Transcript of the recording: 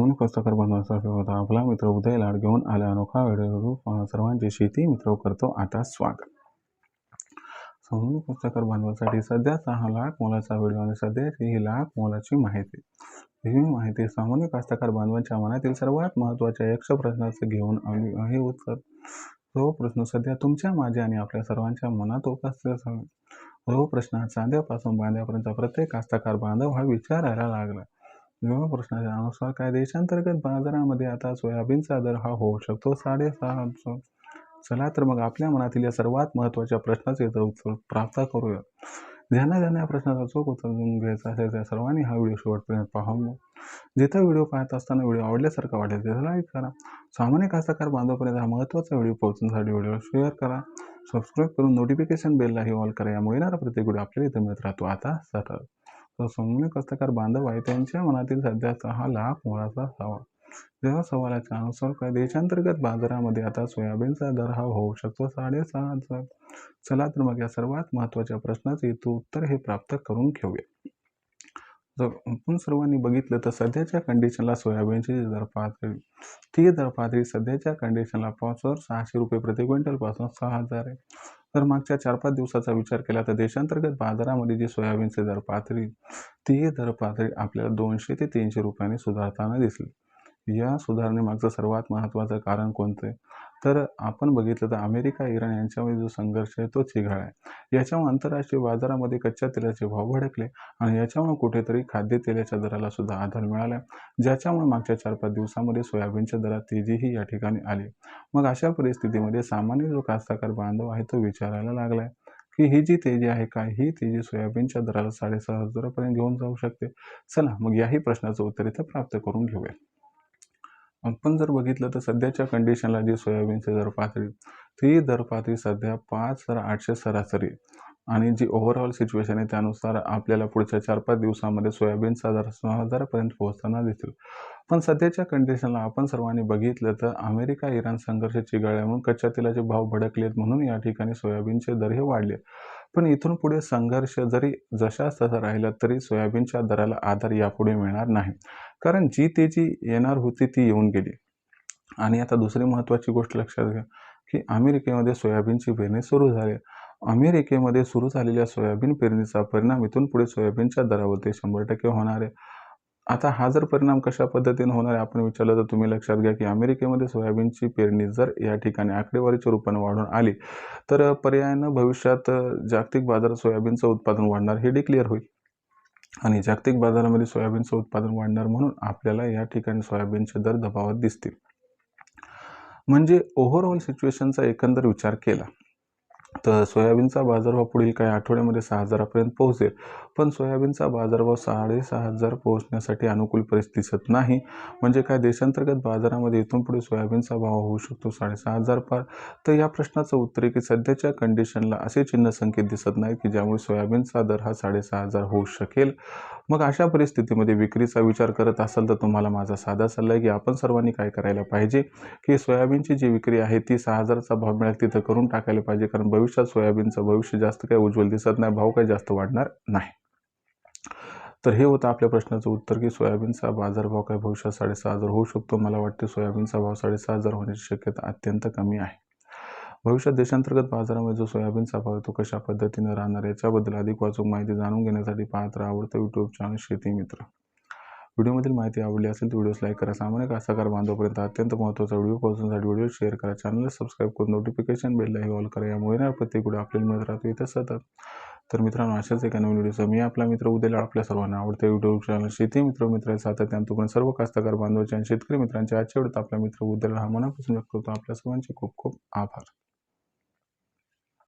सामान्य कास्तकार बांधवांसाठी होता आपला मित्र उदय लाड घेऊन आला अनोखा व्हिडिओ सर्वांचे शेती मित्र करतो आता स्वागत. सामान्य कास्तकार बांधवांसाठी सध्या 6 लाख मोलाचा व्हिडिओ आणि सध्याची ही लाख मोलाची माहिती. ही माहिती सामान्य कास्तकार बांधवांच्या मनातील सर्वात महत्त्वाच्या 100 प्रश्नाचे घेऊन आहे उत्तर. तो प्रश्न सध्या तुमच्या माझ्या आणि आपल्या सर्वांच्या मनात उपस्थित असावा. तो प्रश्न चांद्यापासून बांध्यापर्यंत प्रत्येक कास्तकार बांधव हा विचारायला लागला. जेव्हा प्रश्नाच्या अनुसार काय देशांतर्गत बाजारामध्ये आता सोयाबीनचा दर हा होऊ शकतो 6.5. चला तर मग आपल्या मनातील या सर्वात महत्त्वाच्या प्रश्नाचे उत्तर प्राप्त करूया. ज्यांना या प्रश्नाचा चोख उत्तर घ्यायचा असेल त्या सर्वांनी हा व्हिडिओ शेवटपर्यंत पाहावा. जिथे व्हिडिओ पाहत असताना व्हिडिओ आवडल्यासारखा वाटेल त्याला लाईक करा. सामान्य कास्तकार बांधवापर्यंत हा महत्त्वाचा व्हिडिओ पोहोचण्यासाठी व्हिडिओ शेअर करा. सबस्क्राईब करून नोटिफिकेशन बेललाही ऑल करा. यामुळे येणारा प्रत्येक व्हिडिओ आपल्याला इथे मिळत राहतो. आता सरळ सामान्य कास्तकार बांधव आहे त्यांच्या मनातील सध्या 6 लाख मोलाचा सवाल. जेव्हा सवालाच्या अनुसार काय देशांतर्गत बाजारामध्ये आता सोयाबीनचा दर हा होऊ शकतो 6.5. चला तर मग या सर्वात महत्त्वाच्या प्रश्नाचे उत्तर हे प्राप्त करून घेऊया. जर आपण सर्वांनी बघितलं तर सध्याच्या कंडिशनला सोयाबीनची दर पातळी ती दर पातळी सध्याच्या कंडिशनला 5,600 रुपये प्रति क्विंटल पासून 6,000 आहे. तर मागच्या 4-5 दिवसाचा विचार केला तर देशांतर्गत बाजारामध्ये जी सोयाबीनची दर पातळी ती दर पातळी आपल्याला 200 ते 300 रुपयांनी सुधारताना दिसली. या सुधारणेमागचं सर्वात महत्त्वाचं कारण कोणतं तर आपण बघितलं तर अमेरिका इराण यांच्यामध्ये जो संघर्ष आहे तो चिघळा आहे. याच्यामुळे आंतरराष्ट्रीय बाजारामध्ये कच्च्या तेलाचे भाव भडकले आणि याच्यामुळे कुठेतरी खाद्यतेलाच्या दराला सुद्धा आधार मिळाला, ज्याच्यामुळे मागच्या 4-5 दिवसामध्ये सोयाबीनच्या दरात तेजीही या ठिकाणी आली. मग अशा परिस्थितीमध्ये सामान्य जो कास्तकार बांधव आहे तो विचारायला लागलाय की ही जी तेजी आहे काय ही तेजी सोयाबीनच्या दराला 6,500 पर्यंत घेऊन जाऊ शकते. चला मग याही प्रश्नाचं उत्तर इथं प्राप्त करून घेऊया. आपण जर बघितलं तर सध्याच्या कंडिशनला जी सोयाबीनची दर पातळी ती दर पातळी सध्या 5,800 सरासरी आणि जी ओव्हरऑल सिच्युएशन आहे त्यानुसार आपल्याला पुढच्या 4-5 दिवसामध्ये सोयाबीनचा दर 6,000 पर्यंत पोहोचताना दिसेल. पण सध्याच्या कंडिशनला आपण सर्वांनी बघितलं तर अमेरिका इराण संघर्ष चिघळल्यामुळे कच्च्या तेलाचे भाव भडकलेत म्हणून या ठिकाणी सोयाबीनचे दर हे वाढले. पण इथून पुढे संघर्ष जरी जशाच तसा राहिला तरी सोयाबीनच्या दराला आधार यापुढे मिळणार नाही, कारण जी तेजी येणार होती ती येऊन गेली. आणि आता दुसरी महत्त्वाची गोष्ट लक्षात घ्या की अमेरिकेमध्ये सोयाबीनची पेरणी सुरू झाली. अमेरिकेमध्ये सुरू झालेल्या सोयाबीन पेरणीचा परिणाम इथून पुढे सोयाबीनच्या दरावरती 100% होणार आहे. आता हा जर परिणाम कशा पद्धतीने होणार आहे आपण विचारलं तर तुम्ही लक्षात घ्या की अमेरिकेमध्ये सोयाबीनची पेरणी जर या ठिकाणी आकडेवारीच्या रूपाने वाढून आली तर पर्यायानं भविष्यात जागतिक बाजारात सोयाबीनचं उत्पादन वाढणार हे डिक्लेअर होईल आणि जागतिक बाजारामध्ये सोयाबीनचं उत्पादन वाढणार म्हणून आपल्याला या ठिकाणी सोयाबीनचे दर दबावात दिसतील. म्हणजे ओव्हरऑल सिच्युएशनचा एकंदर विचार केला तर सोयाबीनचा बाजारभाव पुढील काही आठवड्यामध्ये 6,000 पर्यंत पोहोचेल. पण सोयाबीनचा बाजारभाव 6,500 पोहोचण्यासाठी अनुकूल परिस्थिती दिसत नाही. म्हणजे काय देशांतर्गत बाजारामध्ये इथून पुढे सोयाबीनचा भाव होऊ शकतो 6,500 पार. तर या प्रश्नाचं उत्तर आहे की सध्याच्या कंडिशनला असे चिन्ह संकेत दिसत नाहीत की ज्यामुळे सोयाबीनचा दर हा 6,500 होऊ शकेल. मग अशा परिस्थितीमध्ये विक्रीचा विचार करत असाल तर तुम्हाला माझा साधा सल्ला आहे की आपण सर्वांनी काय करायला पाहिजे की सोयाबीनची जी विक्री आहे ती 6,000चा भाव मिळाला तिथं करून टाकायला पाहिजे, कारण भविष्यात सोयाबीनचं भविष्य जास्त काही उज्ज्वल दिसत नाही, भाव काही जास्त वाढणार नाही. तर हे होतं आपल्या प्रश्नाचं उत्तर की सोयाबीनचा बाजारभाव काय भविष्यात 6,500 होऊ शकतो. मला वाटते सोयाबीनचा भाव 6,500 होण्याची शक्यता अत्यंत कमी आहे. भविष्यात देशांतर्गत बाजारामध्ये जो सोयाबीनचा भाव आहे तो कशा पद्धतीने राहणार याच्याबद्दल अधिक वाचूक माहिती जाणून घेण्यासाठी पाहत राहा आवडतं यूट्यूब चॅनल शेती मित्र. व्हिडिओमधील माहिती आवडली असेल तर व्हिडिओस लाईक करा. सामान्य कास्तकार बांधवापर्यंत अत्यंत महत्त्वाचा व्हिडिओ पोहोचण्यासाठी व्हिडिओ शेअर करा. चॅनलला सबस्क्राईब करून नोटिफिकेशन बेललाही ऑल करा. यामुळे येणार प्रत्येक व्हिडिओ आपल्याला मिळत राहतो इथं सतत. तर मित्रांनो अशाच एका नवीन व्हिडिओचा मी आपला मित्र उद्याला आपल्या सर्वांना आवडते यूट्यूब चॅनल शेती मित्र सातत्याने तुम्ही सर्व कास्तकार बांधवांचे आणि शेतकरी मित्रांचे आजच्या वेळेत आपला मित्र उद्याला हा मनापासून व्यक्त करतो. आपल्या सर्वांचे खूप खूप आभार.